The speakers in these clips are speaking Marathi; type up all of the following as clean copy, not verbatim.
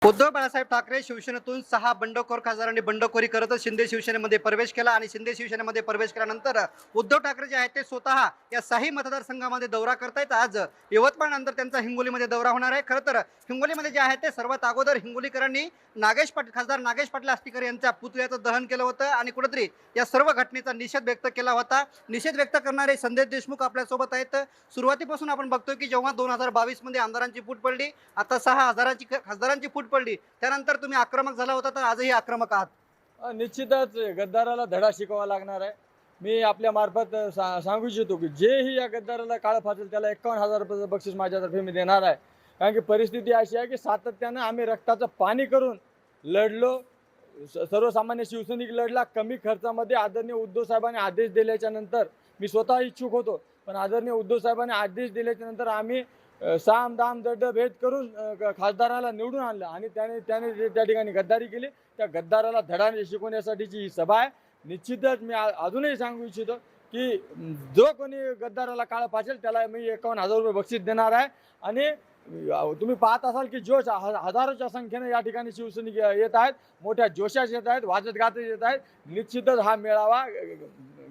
उद्धव बाळासाहेब ठाकरे शिवसेनेतून 6 बंडखोर खासदारांनी बंडखोरी करतच शिंदे शिवसेनेमध्ये प्रवेश केला आणि शिंदे शिवसेनेमध्ये प्रवेश केल्यानंतर उद्धव ठाकरे जे आहेत ते स्वतः या 6 मतदारसंघामध्ये दौरा करतायत। आज यवतमाळ नंतर त्यांचा हिंगोलीमध्ये दौरा होणार आहे। खरं तर हिंगोलीमध्ये जे आहे ते सर्वात अगोदर हिंगोलीकरांनी खासदार नागेश पाटील आष्टीकर यांच्या पुतळ्याचं दहन केलं होतं आणि कुठेतरी या सर्व घटनेचा निषेध व्यक्त केला होता। निषेध व्यक्त करणारे संदेश देशमुख आपल्यासोबत आहेत। सुरुवातीपासून आपण बघतोय की जेव्हा 2022 मध्ये आमदारांची फूट पडली, आता 6 खासदारांची फूट पडली, त्यानंतर तुम्ही आक्रमक झाला होता, तर आजही आक्रमक आहात। निश्चितच गद्दाराला धडा शिकवावा लागणार आहे। मी आपल्या मार्फत सांगू इच्छितो की जेही या गद्दाराला काळं फासेल त्याला 51,000 रुपयाचं बक्षीस माझ्यातर्फे मी देणार आहे। कारण की परिस्थिती अशी आहे की सातत्यानं आम्ही रक्ताचं पाणी करून लढलो, सर्वसामान्य शिवसैनिक लढला। कमी खर्चामध्ये आदरणीय उद्धव साहेबांनी आदेश दिल्याच्या नंतर मी स्वतः इच्छुक होतो, पण आदरणीय उद्धव साहेबांनी आदेश दिल्याच्या नंतर आम्ही साम दाम दंड भेद करून खासदाराला निवडून आणलं आणि त्याने त्या ठिकाणी गद्दारी केली। त्या गद्दाराला धडा शिकवण्यासाठीची ही सभा आहे। निश्चितच मी अजूनही सांगू इच्छितो की जो कोणी गद्दाराला काळं फासेल त्याला मी 51,000 रुपये बक्षीस देणार आहे। आणि तुम्ही पाहत असाल की हजारोच्या संख्येने या ठिकाणी शिवसैनिक येत आहेत, मोठ्या जोशात येत आहेत, वाजत गाजत येत आहेत। निश्चितच हा मेळावा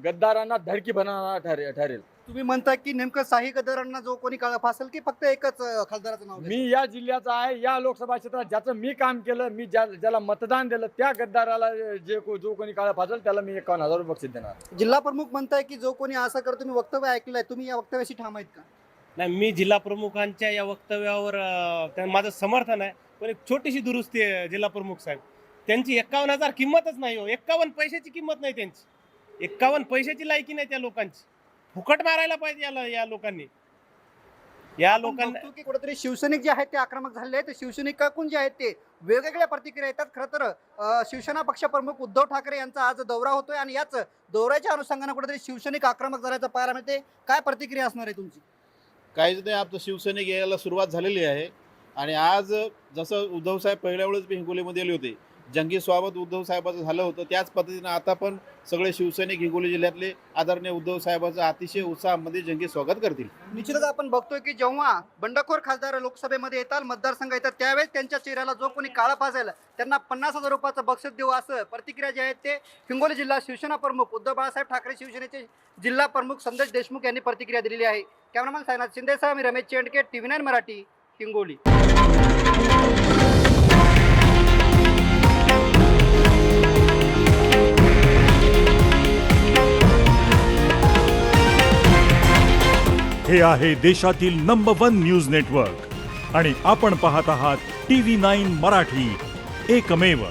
गद्दारांना धडकी बनवणारा ठरेल। तुम्ही म्हणता की नेमकं 6 गद्दारांना जो कोणी काळं फासेल की फक्त एकच खासदाराचं नाव? मी या जिल्ह्याचा आहे, या लोकसभा क्षेत्रात ज्याचं मी काम केलं, मी ज्याला मतदान दिलं, त्या गद्दाराला जो कोणी काळं फासेल त्याला मी 51,000 रुपये बक्षीस देणार। जिल्हा प्रमुख म्हणताय की जो कोणी असं करतो, तुम्ही वक्तव्य ऐकलंय, तुम्ही या वक्तव्याशी ठाम आहेत का? नाही, मी जिल्हा प्रमुखांच्या या वक्तव्यावर माझं समर्थन आहे, पण एक छोटीशी दुरुस्ती आहे। जिल्हा प्रमुख साहेब, त्यांची 51,000 किंमतच नाही हो, 51 पैशाची किंमत नाही त्यांची, 51 पैशाची लायकी नाही त्या लोकांची। फुकट मारायला पाहिजे या लोकांनी। की कुठेतरी शिवसैनिक जे आहेत ते आक्रमक झाले आहेत। शिवसैनिकांकडून जे आहेत ते वेगवेगळ्या प्रतिक्रिया येतात। खरं तर शिवसेना पक्षप्रमुख उद्धव ठाकरे यांचा आज दौरा होतोय आणि याच दौऱ्याच्या अनुषंगाने कुठेतरी शिवसैनिक आक्रमक झाल्याचं पाहायला मिळते। काय प्रतिक्रिया असणार आहे तुमची? काहीच नाही, आपलं शिवसैनिक यायला सुरुवात झालेली आहे। आणि आज जसं उद्धव साहेब पहिल्या वेळेस मी हिंगोलीमध्ये आले होते, जंगी स्वागत उद्धव साहेबाचं झालं होतं, त्याच पद्धतीनं आता पण सगळे शिवसैनिक हिंगोली जिल्ह्यातले आदरणीय उद्धव साहेबाचं अतिशय उत्साहामध्ये जंगी स्वागत करतील। निश्चितच आपण बघतोय की जेव्हा बंडखोर खासदार लोकसभेमध्ये येतात, मतदारसंघ येतात, त्यावेळेस त्यांच्या चेहऱ्याला जो कोणी काळं फासेल त्यांना 50,000 रुपयाचं बक्षीस देऊ, असं प्रतिक्रिया जे आहेत ते हिंगोली जिल्हा शिवसेना प्रमुख उद्धव बाळासाहेब ठाकरे शिवसेनेचे जिल्हा प्रमुख संदेश देशमुख यांनी प्रतिक्रिया दिलेली आहे। कॅमेरामॅन सायनाथ शिंदेसह मी रमेश चेंडके, TV9 मराठी, हिंगोली। हे आहे देशातील नंबर 1 न्यूज नेटवर्क आणि आपण पाहत आहात TV9 मराठी, एकमेव।